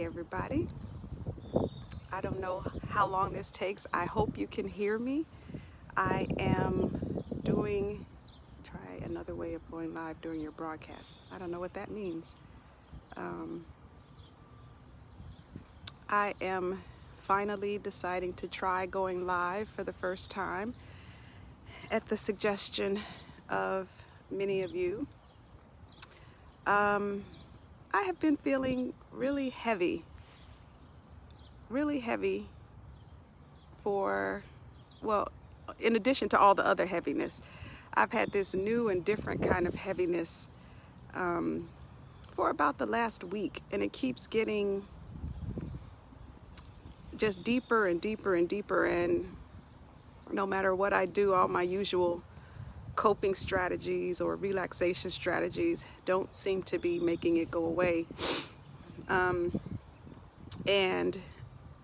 Hey everybody. I don't know how long this takes. I hope you can hear me. I am try another way of going live during your broadcast. I don't know what that means. I am finally deciding to try going live for the first time at the suggestion of many of you. I have been feeling really heavy in addition to all the other heaviness. I've had this new and different kind of heaviness for about the last week, and it keeps getting just deeper and deeper and deeper, and no matter what I do, all my usual coping strategies or relaxation strategies don't seem to be making it go away. And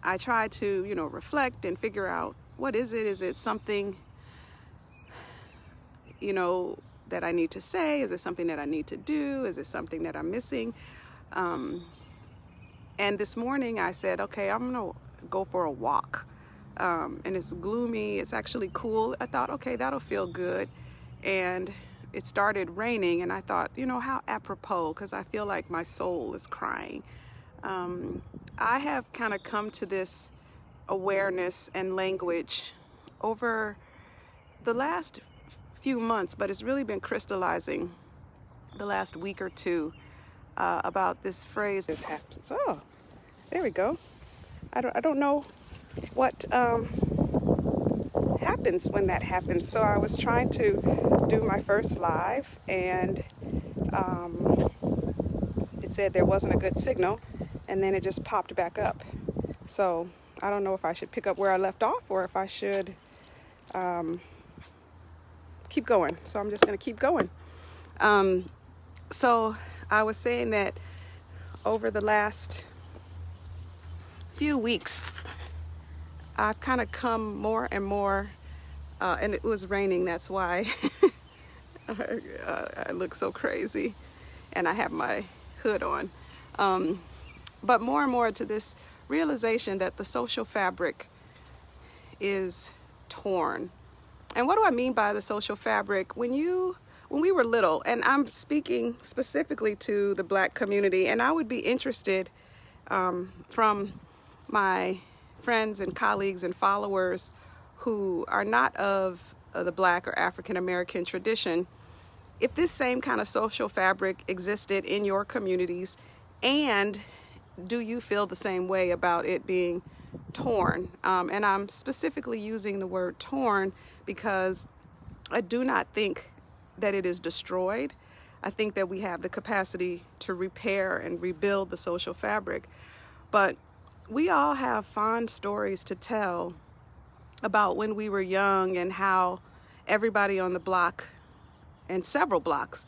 I try to, reflect and figure out, what is it? Is it something, that I need to say? Is it something that I need to do? Is it something that I'm missing? And this morning I said, okay, I'm going to go for a walk. And it's gloomy. It's actually cool. I thought, okay, that'll feel good. And it started raining, and I thought, how apropos, because I feel like my soul is crying. I have kind of come to this awareness and language over the last few months, but it's really been crystallizing the last week or two about this phrase. This happens. Oh, there we go. I don't know what happens when that happens. So I was trying to do my first live, and it said there wasn't a good signal, and then it just popped back up. So I don't know if I should pick up where I left off or if I should keep going. So I'm just going to keep going. So I was saying that over the last few weeks, I've kind of come more and more, and it was raining, that's why I look so crazy, and I have my hood on. But more and more to this realization that the social fabric is torn. And what do I mean by the social fabric? When we were little, and I'm speaking specifically to the Black community, and I would be interested from my friends and colleagues and followers who are not of the Black or African American tradition, if this same kind of social fabric existed in your communities, and do you feel the same way about it being torn? And I'm specifically using the word torn because I do not think that it is destroyed. I think that we have the capacity to repair and rebuild the social fabric. But we all have fond stories to tell about when we were young and how everybody on the block and several blocks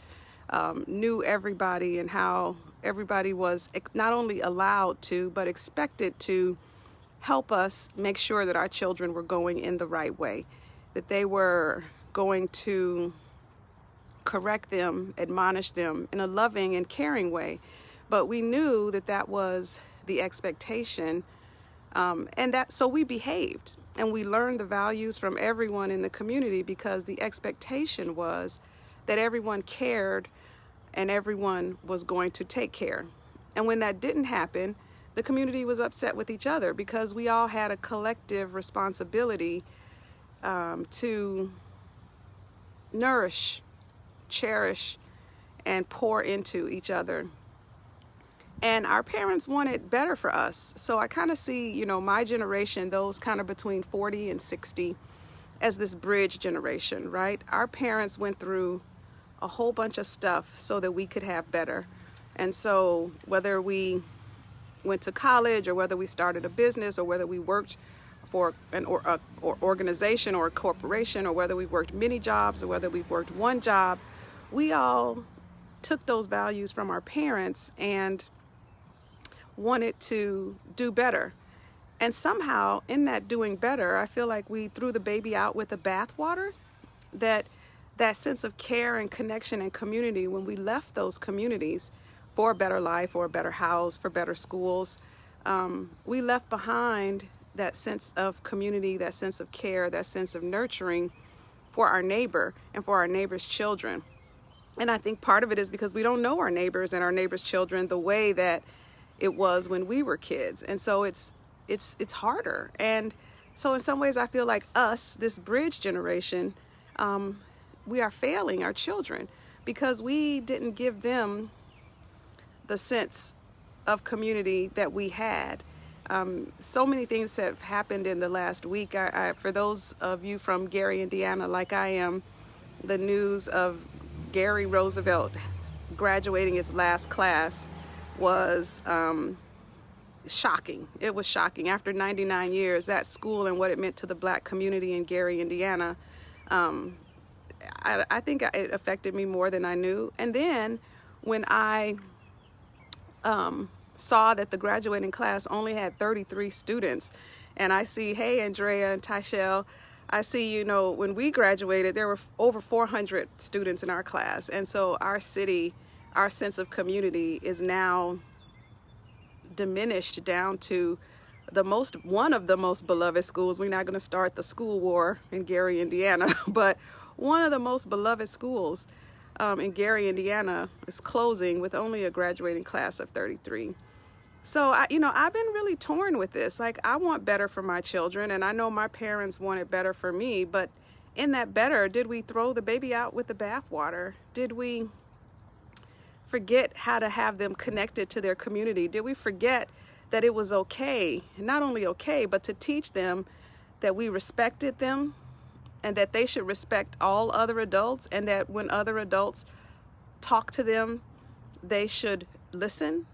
knew everybody, and how everybody was not only allowed to, but expected to help us make sure that our children were going in the right way, that they were going to correct them, admonish them in a loving and caring way. But we knew that that was the expectation, so we behaved, and we learned the values from everyone in the community because the expectation was that everyone cared and everyone was going to take care. And when that didn't happen, the community was upset with each other because we all had a collective responsibility to nourish, cherish, and pour into each other. And our parents wanted better for us. So I kind of see, my generation, those kind of between 40 and 60, as this bridge generation, right? Our parents went through a whole bunch of stuff so that we could have better. And so whether we went to college, or whether we started a business, or whether we worked for an organization or a corporation, or whether we worked many jobs, or whether we worked one job, we all took those values from our parents and wanted to do better. And somehow in that doing better, I feel like we threw the baby out with the bathwater, that sense of care and connection and community, when we left those communities for a better life, or a better house, for better schools, we left behind that sense of community, that sense of care, that sense of nurturing for our neighbor and for our neighbor's children. And I think part of it is because we don't know our neighbors and our neighbors' children the way that it was when we were kids. And so it's harder. And so in some ways I feel like us, this bridge generation, we are failing our children because we didn't give them the sense of community that we had. So many things have happened in the last week. For those of you from Gary, Indiana, like I am, the news of Gary Roosevelt graduating his last class was shocking. It was shocking. After 99 years, that school and what it meant to the Black community in Gary, Indiana, I think it affected me more than I knew. And then when I saw that the graduating class only had 33 students, and I see, hey, Andrea and Tyshell, I see, when we graduated, there were over 400 students in our class. And so our city, our sense of community is now diminished down to one of the most beloved schools. We're not going to start the school war in Gary, Indiana, but one of the most beloved schools in Gary, Indiana is closing with only a graduating class of 33. So, I've been really torn with this. Like, I want better for my children, and I know my parents wanted better for me, but in that better, did we throw the baby out with the bathwater? Did we forget how to have them connected to their community? Did we forget that it was okay, not only okay, but to teach them that we respected them and that they should respect all other adults, and that when other adults talk to them, they should listen?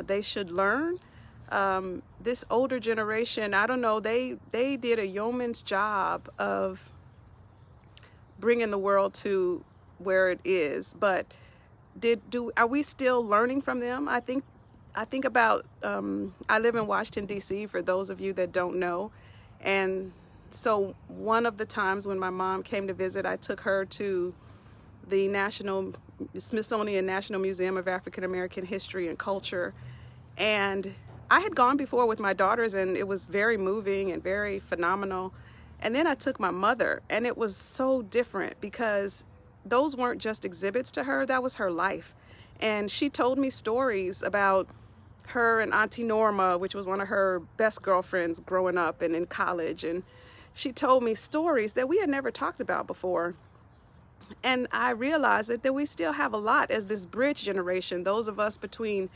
They should learn. This older generation, I don't know, they did a yeoman's job of bringing the world to where it is. But are we still learning from them? I think about, I live in Washington, D.C., for those of you that don't know. And so one of the times when my mom came to visit, I took her to the Smithsonian National Museum of African American History and Culture. And I had gone before with my daughters, and it was very moving and very phenomenal. And then I took my mother, and it was so different because those weren't just exhibits to her, that was her life. And she told me stories about her and Auntie Norma, which was one of her best girlfriends growing up and in college. And she told me stories that we had never talked about before. And I realized that we still have a lot as this bridge generation, those of us between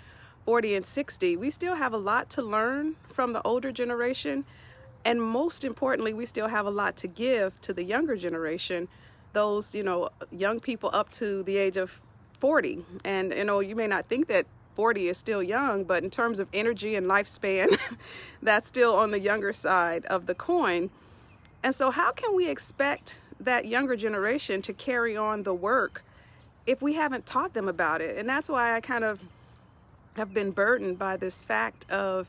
40 and 60, we still have a lot to learn from the older generation. And most importantly, we still have a lot to give to the younger generation, those, young people up to the age of 40. And, you may not think that 40 is still young, but in terms of energy and lifespan, that's still on the younger side of the coin. And so how can we expect that younger generation to carry on the work if we haven't taught them about it? And that's why I kind of have been burdened by this fact of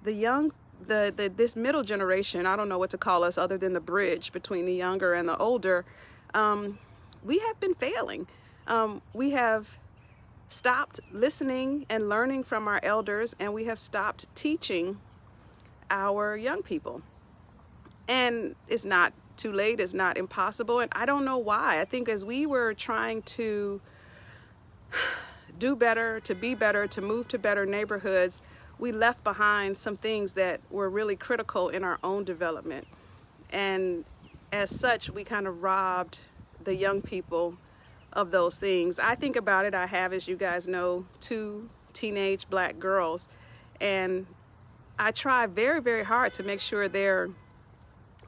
this middle generation. I don't know what to call us other than the bridge between the younger and the older. We have been failing. We have stopped listening and learning from our elders, and we have stopped teaching our young people. And it's not too late, it's not impossible, and I don't know why. I think as we were trying to do better, to be better, to move to better neighborhoods, we left behind some things that were really critical in our own development. And as such, we kind of robbed the young people of those things. I think about it, I have, as you guys know, 2 teenage Black girls, and I try very, very hard to make sure they're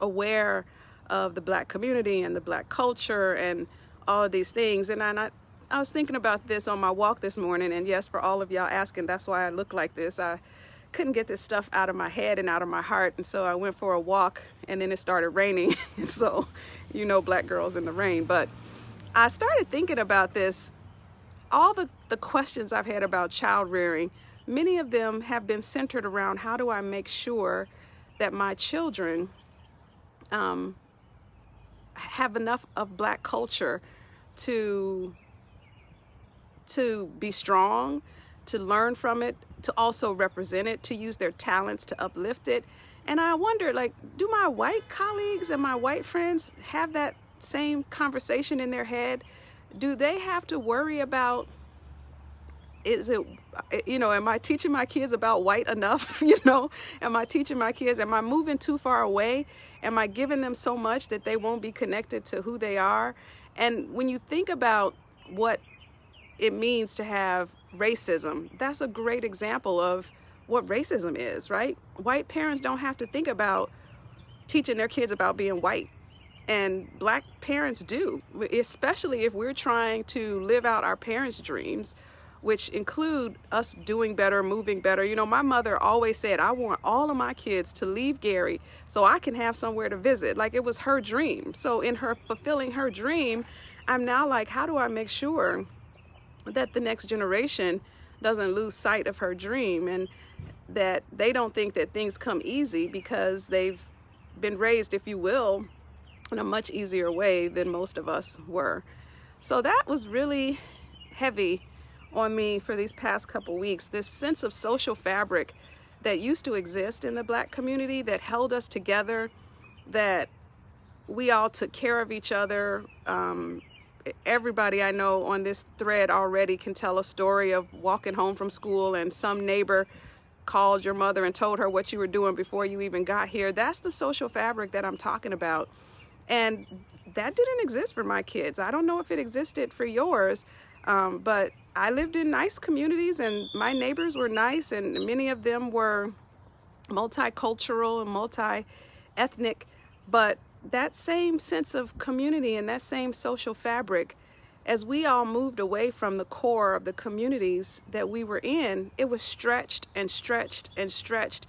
aware of the Black community and the Black culture and all of these things. And I was thinking about this on my walk this morning, and yes, for all of y'all asking, that's why I look like this. I couldn't get this stuff out of my head and out of my heart, and so I went for a walk, and then it started raining, and so Black girls in the rain. But I started thinking about this. All the questions I've had about child rearing, many of them have been centered around how do I make sure that my children have enough of Black culture to be strong, to learn from it, to also represent it, to use their talents to uplift it. And I wonder, like, do my white colleagues and my white friends have that same conversation in their head? Do they have to worry about, is it, am I teaching my kids about white enough? Am I teaching my kids, am I moving too far away? Am I giving them so much that they won't be connected to who they are? And when you think about what it means to have racism, that's a great example of what racism is, right? White parents don't have to think about teaching their kids about being white. And black parents do, especially if we're trying to live out our parents' dreams, which include us doing better, moving better. My mother always said, I want all of my kids to leave Gary so I can have somewhere to visit. Like, it was her dream. So in her fulfilling her dream, I'm now like, how do I make sure that the next generation doesn't lose sight of her dream, and that they don't think that things come easy because they've been raised, if you will, in a much easier way than most of us were. So that was really heavy on me for these past couple weeks. This sense of social fabric that used to exist in the Black community, that held us together, that we all took care of each other. Everybody I know on this thread already can tell a story of walking home from school and some neighbor called your mother and told her what you were doing before you even got here. That's the social fabric that I'm talking about. And that didn't exist for my kids. I don't know if it existed for yours, but I lived in nice communities and my neighbors were nice, and many of them were multicultural and multi-ethnic. But that same sense of community and that same social fabric, as we all moved away from the core of the communities that we were in, it was stretched and stretched and stretched.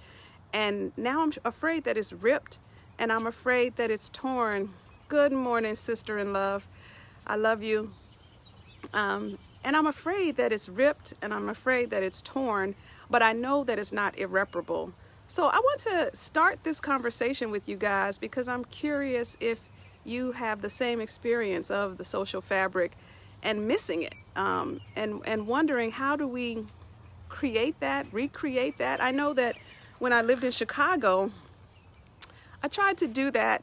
And now I'm afraid that it's ripped, and I'm afraid that it's torn. Good morning, sister in love. I love you. And I'm afraid that it's ripped, and I'm afraid that it's torn, but I know that it's not irreparable. So I want to start this conversation with you guys because I'm curious if you have the same experience of the social fabric and missing it, and wondering, how do we create that, recreate that? I know that when I lived in Chicago, I tried to do that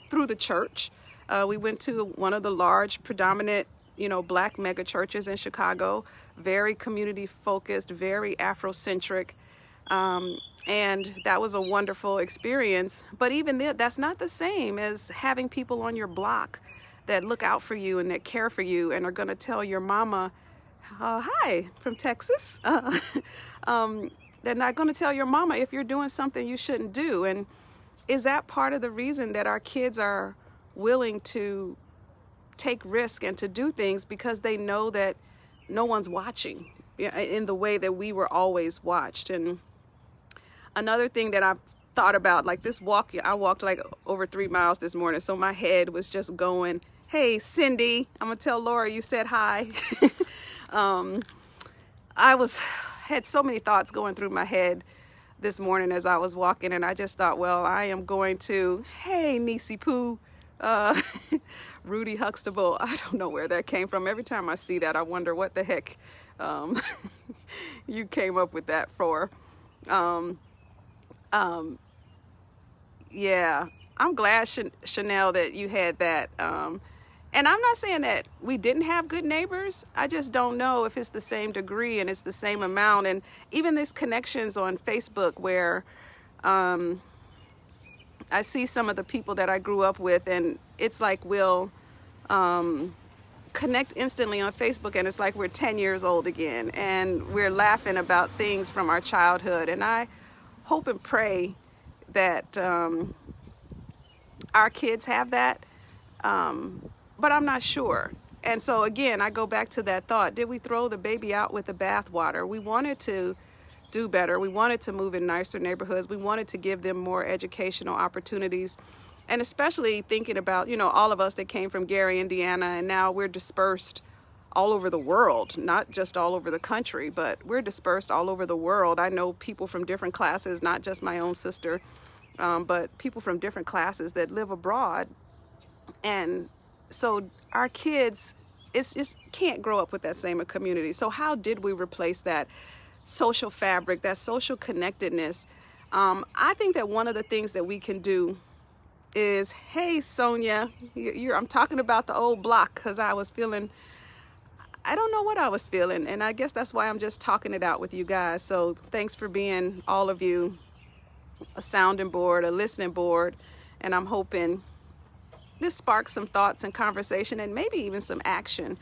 through the church. We went to one of the large, predominant, Black mega churches in Chicago, very community focused, very Afrocentric. And that was a wonderful experience. But even then, that's not the same as having people on your block that look out for you and that care for you and are going to tell your mama, hi, from Texas. They're not going to tell your mama if you're doing something you shouldn't do. And is that part of the reason that our kids are willing to take risk and to do things? Because they know that no one's watching in the way that we were always watched. And another thing that I've thought about, like this walk, I walked like over 3 miles this morning, so my head was just going, hey, Cindy, I'm gonna tell Laura you said hi. Had so many thoughts going through my head this morning as I was walking, and I just thought, well, I am going to, hey, Niecy Pooh, Rudy Huxtable. I don't know where that came from. Every time I see that, I wonder what the heck you came up with that for. Yeah, I'm glad, Chanel, that you had that. And I'm not saying that we didn't have good neighbors. I just don't know if it's the same degree and it's the same amount. And even these connections on Facebook where I see some of the people that I grew up with, and it's like we'll connect instantly on Facebook, and it's like we're 10 years old again, and we're laughing about things from our childhood. And I hope and pray that our kids have that, but I'm not sure. And so again, I go back to that thought, did we throw the baby out with the bathwater? We wanted to do better. We wanted to move in nicer neighborhoods. We wanted to give them more educational opportunities. And especially thinking about, all of us that came from Gary, Indiana, and now we're dispersed all over the world, not just all over the country, but we're dispersed all over the world. I know people from different classes, not just my own sister, but people from different classes that live abroad. And so our kids it's just can't grow up with that same community. So how did we replace that social fabric, that social connectedness? I think that one of the things that we can do is, hey, Sonia, I'm talking about the old block because I don't know what I was feeling. And I guess that's why I'm just talking it out with you guys. So thanks for being, all of you, a sounding board, a listening board. And I'm hoping this sparks some thoughts and conversation and maybe even some action.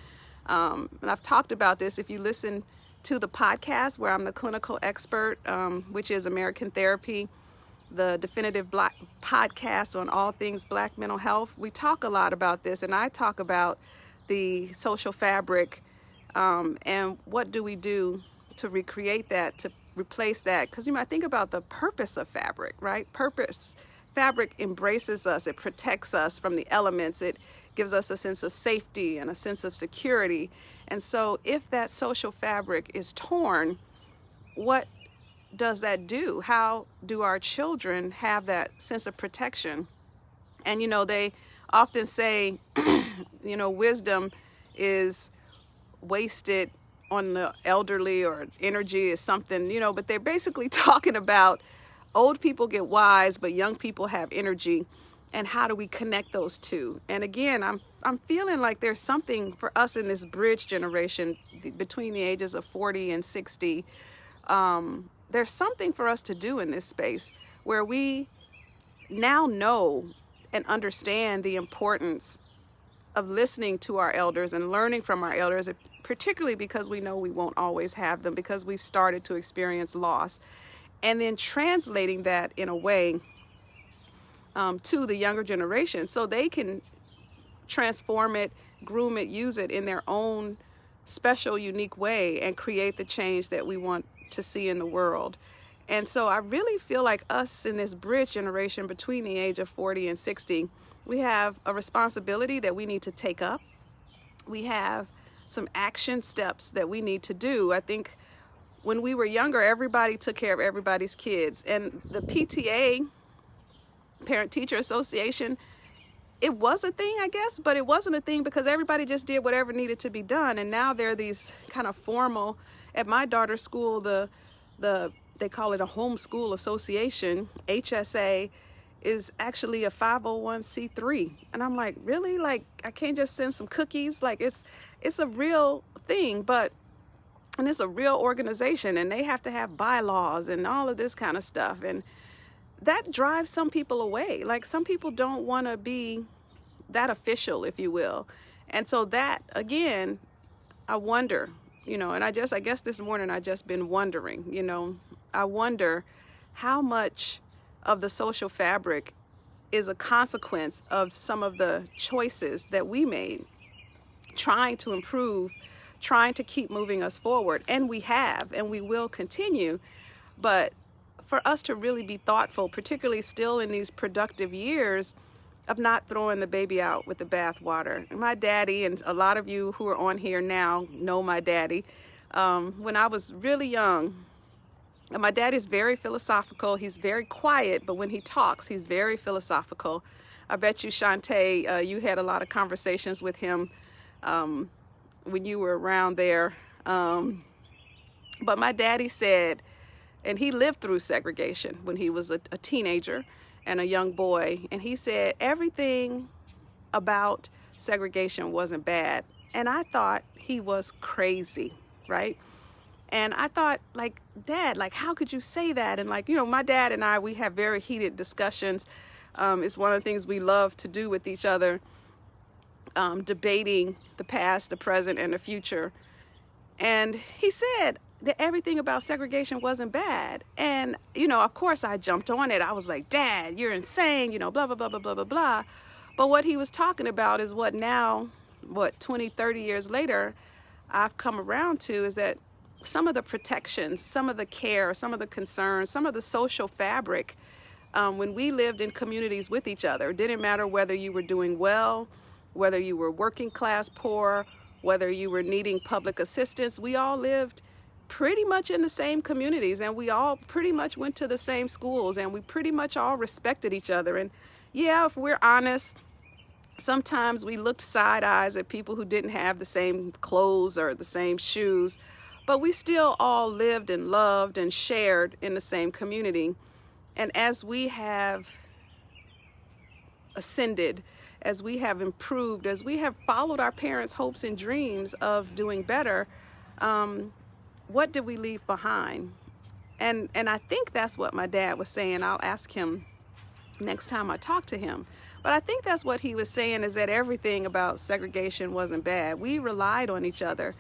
And I've talked about this. If you listen to the podcast where I'm the clinical expert, which is American Therapy, the definitive Black podcast on all things Black mental health, we talk a lot about this. And I talk about the social fabric and what do we do to recreate that, to replace that. Because I think about the purpose of fabric, right? Fabric embraces us. It protects us from the elements. It gives us a sense of safety and a sense of security. And so if that social fabric is torn, what does that do? How do our children have that sense of protection? And, they often say, wisdom is wasted on the elderly, or energy is something, but they're basically talking about old people get wise, but young people have energy. And how do we connect those two? And again, I'm feeling like there's something for us in this bridge generation between the ages of 40 and 60. There's something for us to do in this space where we now know and understand the importance of listening to our elders and learning from our elders, particularly because we know we won't always have them, because we've started to experience loss. And then translating that in a way to the younger generation so they can transform it, groom it, use it in their own special, unique way and create the change that we want to see in the world. And so I really feel like us in this bridge generation between the age of 40 and 60, we have a responsibility that we need to take up. We have some action steps that we need to do. I think when we were younger, everybody took care of everybody's kids. And the PTA, Parent Teacher Association, it was a thing, I guess, but it wasn't a thing because everybody just did whatever needed to be done. And now there are these kind of formal, at my daughter's school, they call it a homeschool association, HSA, is actually a 501c3. And I'm like, really? Like, I can't just send some cookies? Like, it's a real thing, and it's a real organization, and they have to have bylaws and all of this kind of stuff. And that drives some people away. Like, some people don't want to be that official, if you will. And so that, again, I wonder, and I guess this morning I just been wondering, I wonder how much of the social fabric is a consequence of some of the choices that we made, trying to improve, trying to keep moving us forward. And we have, and we will continue. But for us to really be thoughtful, particularly still in these productive years, of not throwing the baby out with the bathwater. My daddy, and a lot of you who are on here now know my daddy. When I was really young, and my dad is very philosophical. He's very quiet, but when he talks, he's very philosophical. I bet you, Shantae, you had a lot of conversations with him when you were around there. But my daddy said, and he lived through segregation when he was a teenager and a young boy, and he said everything about segregation wasn't bad. And I thought he was crazy, right? And I thought, like, Dad, like, how could you say that? And like, my dad and I, we have very heated discussions. It's one of the things we love to do with each other, debating the past, the present, and the future. And he said that everything about segregation wasn't bad. And, of course I jumped on it. I was like, Dad, you're insane, blah, blah, blah, blah, blah, blah, blah. But what he was talking about is what now, 20, 30 years later, I've come around to, is that some of the protections, some of the care, some of the concerns, some of the social fabric, when we lived in communities with each other, it didn't matter whether you were doing well, whether you were working class poor, whether you were needing public assistance, we all lived pretty much in the same communities, and we all pretty much went to the same schools, and we pretty much all respected each other. And yeah, if we're honest, Sometimes we looked side eyes at people who didn't have the same clothes or the same shoes, but we still all lived and loved and shared in the same community. And as we have ascended, as we have improved, as we have followed our parents' hopes and dreams of doing better, what did we leave behind? And I think that's what my dad was saying. I'll ask him next time I talk to him. But I think that's what he was saying, is that everything about segregation wasn't bad. We relied on each other.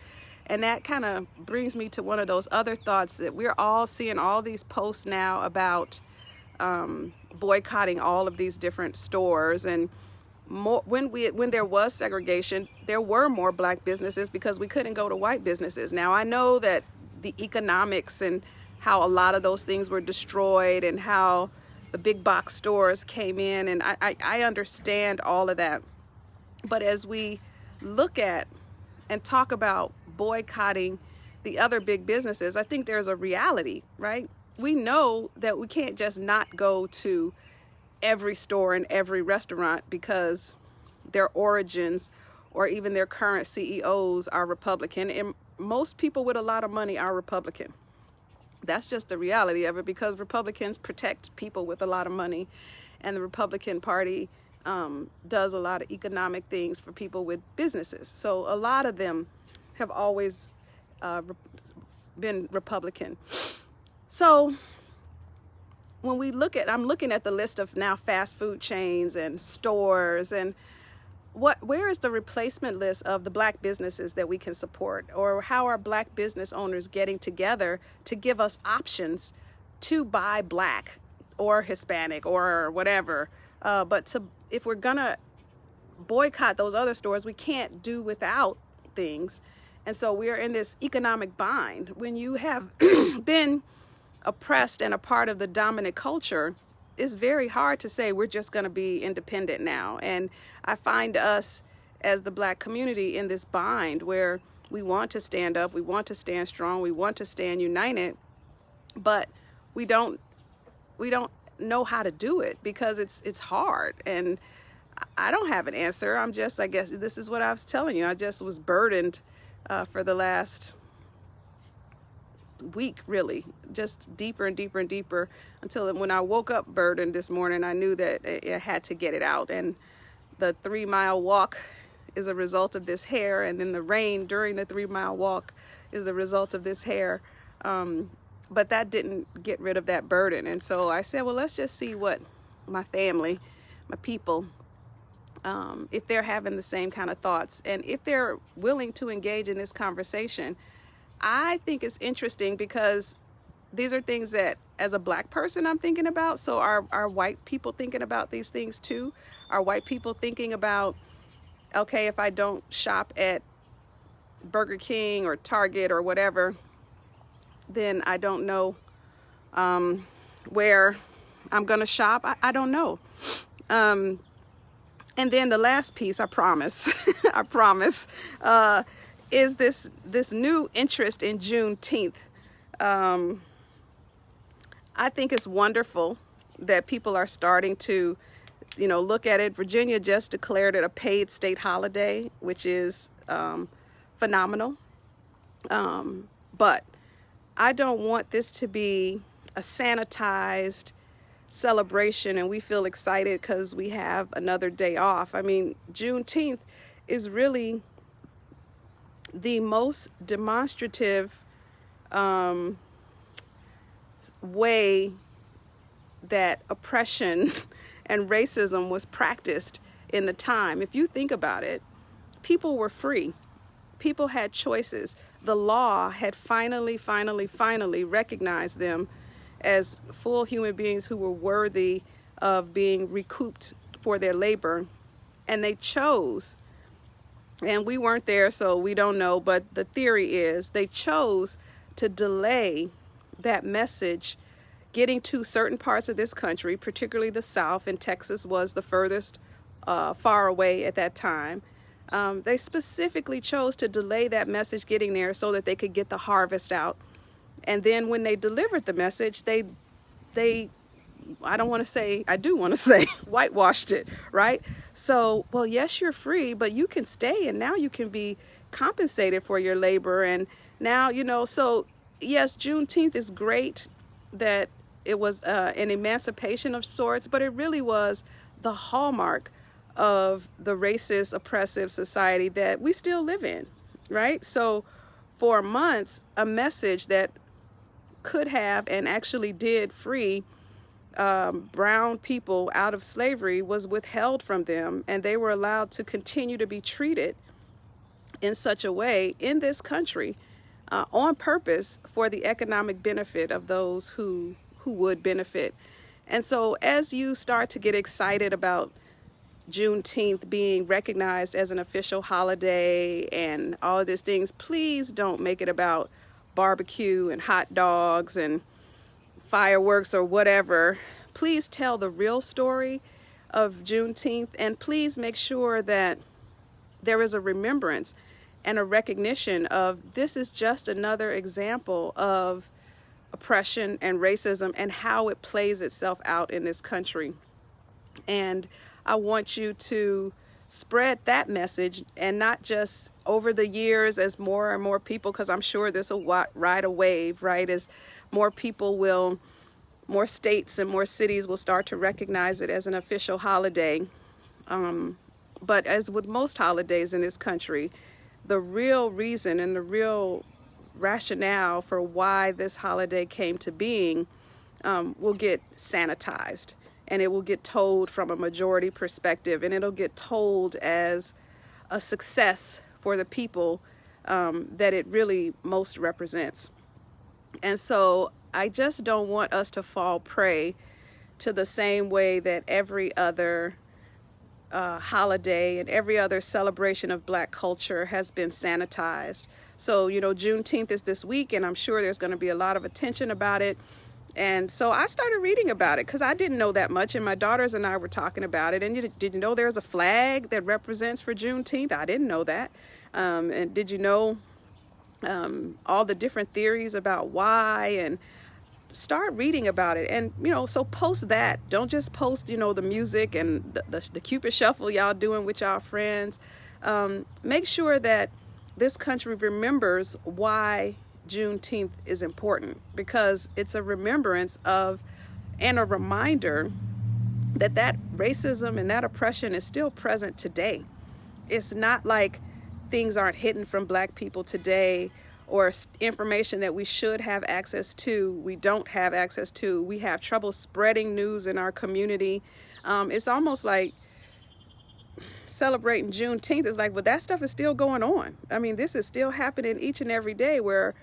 And that kind of brings me to one of those other thoughts that we're all seeing all these posts now about boycotting all of these different stores. And more, when there was segregation, there were more black businesses because we couldn't go to white businesses. Now, I know that the economics and how a lot of those things were destroyed and how the big box stores came in, and I understand all of that. But as we look at and talk about boycotting the other big businesses, I think there's a reality, right? We know that we can't just not go to every store and every restaurant because their origins or even their current CEOs are Republican, and most people with a lot of money are Republican. That's just the reality of it, because Republicans protect people with a lot of money, and the Republican Party does a lot of economic things for people with businesses. So a lot of them have always been Republican. So when we look at, I'm looking at the list of now fast food chains and stores, and where is the replacement list of the black businesses that we can support? Or how are black business owners getting together to give us options to buy black or Hispanic or whatever? But if we're gonna boycott those other stores, we can't do without things. And so we are in this economic bind. When you have been oppressed and a part of the dominant culture, it's very hard to say we're just going to be independent now. And I find us as the black community in this bind where we want to stand up, we want to stand strong, we want to stand united, but we don't know how to do it because it's hard. And I don't have an answer. I guess this is what I was telling you. I just was burdened for the last week, really, just deeper and deeper and deeper, until when I woke up burdened this morning, I knew that I had to get it out. And the 3-mile walk is a result of this hair, and then the rain during the 3-mile walk is a result of this hair. But that didn't get rid of that burden. And so I said, well, let's just see what my family, my people, if they're having the same kind of thoughts, and if they're willing to engage in this conversation. I think it's interesting because these are things that, as a black person, I'm thinking about. So are white people thinking about these things too? Are white people thinking about, okay, if I don't shop at Burger King or Target or whatever, then I don't know where I'm going to shop? I don't know. And then the last piece, I promise, I promise, is this new interest in Juneteenth. I think it's wonderful that people are starting to, look at it. Virginia just declared it a paid state holiday, which is phenomenal. But I don't want this to be a sanitized celebration and we feel excited because we have another day off. I mean, Juneteenth is really the most demonstrative way that oppression and racism was practiced in the time. If you think about it, people were free. People had choices. The law had finally recognized them as full human beings who were worthy of being recouped for their labor. And they chose, and we weren't there, so we don't know, but the theory is they chose to delay that message getting to certain parts of this country, particularly the South, and Texas was the furthest far away at that time. They specifically chose to delay that message getting there so that they could get the harvest out. And then when they delivered the message, they I don't want to say, I do want to say whitewashed it, right? So, well, yes, you're free, but you can stay and now you can be compensated for your labor. And now, so yes, Juneteenth is great that it was an emancipation of sorts, but it really was the hallmark of the racist, oppressive society that we still live in, right? So for months, a message that could have and actually did free brown people out of slavery was withheld from them, and they were allowed to continue to be treated in such a way in this country on purpose for the economic benefit of those who would benefit. And so as you start to get excited about Juneteenth being recognized as an official holiday and all of these things, please don't make it about barbecue and hot dogs and fireworks or whatever. Please tell the real story of Juneteenth, and please make sure that there is a remembrance and a recognition of this is just another example of oppression and racism and how it plays itself out in this country. And I want you to spread that message, and not just over the years as more and more people, because I'm sure this will ride a wave, right? As more states and more cities will start to recognize it as an official holiday. But as with most holidays in this country, the real reason and the real rationale for why this holiday came to being will get sanitized, and it will get told from a majority perspective, and it'll get told as a success for the people that it really most represents. And so I just don't want us to fall prey to the same way that every other holiday and every other celebration of Black culture has been sanitized. So, Juneteenth is this week, and I'm sure there's going to be a lot of attention about it. And so I started reading about it because I didn't know that much, and my daughters and I were talking about it. And did you know there's a flag that represents for Juneteenth? I didn't know that. And did you know all the different theories about why? And start reading about it. And so post that. Don't just post the music and the Cupid shuffle y'all doing with y'all friends. Make sure that this country remembers why Juneteenth is important, because it's a remembrance of and a reminder that racism and that oppression is still present today. It's not like things aren't hidden from Black people today, or information that we should have access to, we don't have access to. We have trouble spreading news in our community. It's almost like celebrating Juneteenth is like, well, that stuff is still going on. I mean, this is still happening each and every day, where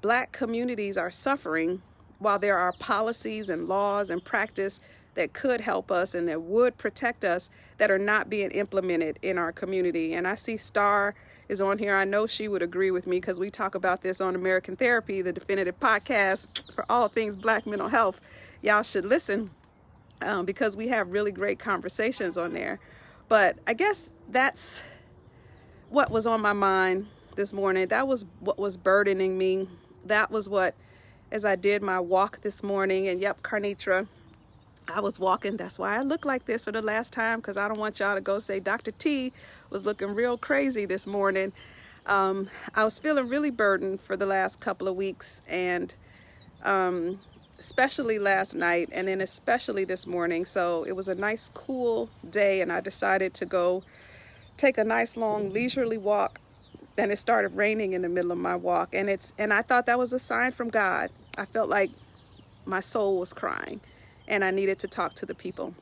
Black communities are suffering while there are policies and laws and practice that could help us and that would protect us that are not being implemented in our community. And I see Star is on here. I know she would agree with me, because we talk about this on American Therapy, the definitive podcast for all things Black mental health. Y'all should listen because we have really great conversations on there. But I guess that's what was on my mind this morning. That was what was burdening me. That was what, as I did my walk this morning, and yep, Carnitra, I was walking. That's why I look like this for the last time, because I don't want y'all to go say Dr. T was looking real crazy this morning. I was feeling really burdened for the last couple of weeks, and especially last night, and then especially this morning. So it was a nice cool day, and I decided to go take a nice long leisurely walk, and it started raining in the middle of my walk, and I thought that was a sign from God. I felt like my soul was crying, and I needed to talk to the people.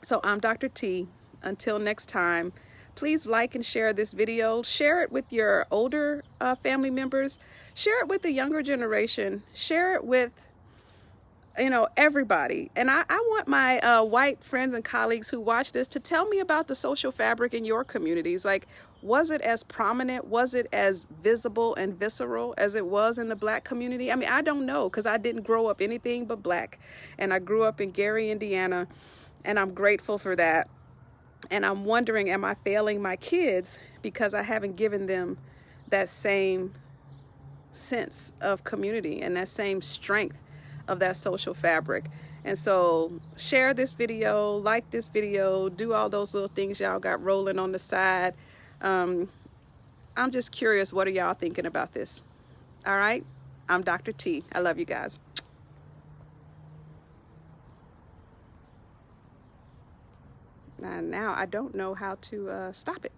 So I'm Dr. T. Until next time, please like and share this video. Share it with your older family members. Share it with the younger generation. Share it with everybody. And I want my white friends and colleagues who watch this to tell me about the social fabric in your communities. Like, was it as prominent? Was it as visible and visceral as it was in the Black community? I mean, I don't know, because I didn't grow up anything but Black. And I grew up in Gary, Indiana, and I'm grateful for that. And I'm wondering, am I failing my kids because I haven't given them that same sense of community and that same strength of that social fabric? And so share this video, like this video, do all those little things y'all got rolling on the side. I'm just curious, what are y'all thinking about this? All right, I'm Dr. T. I love you guys. And now I don't know how to stop it.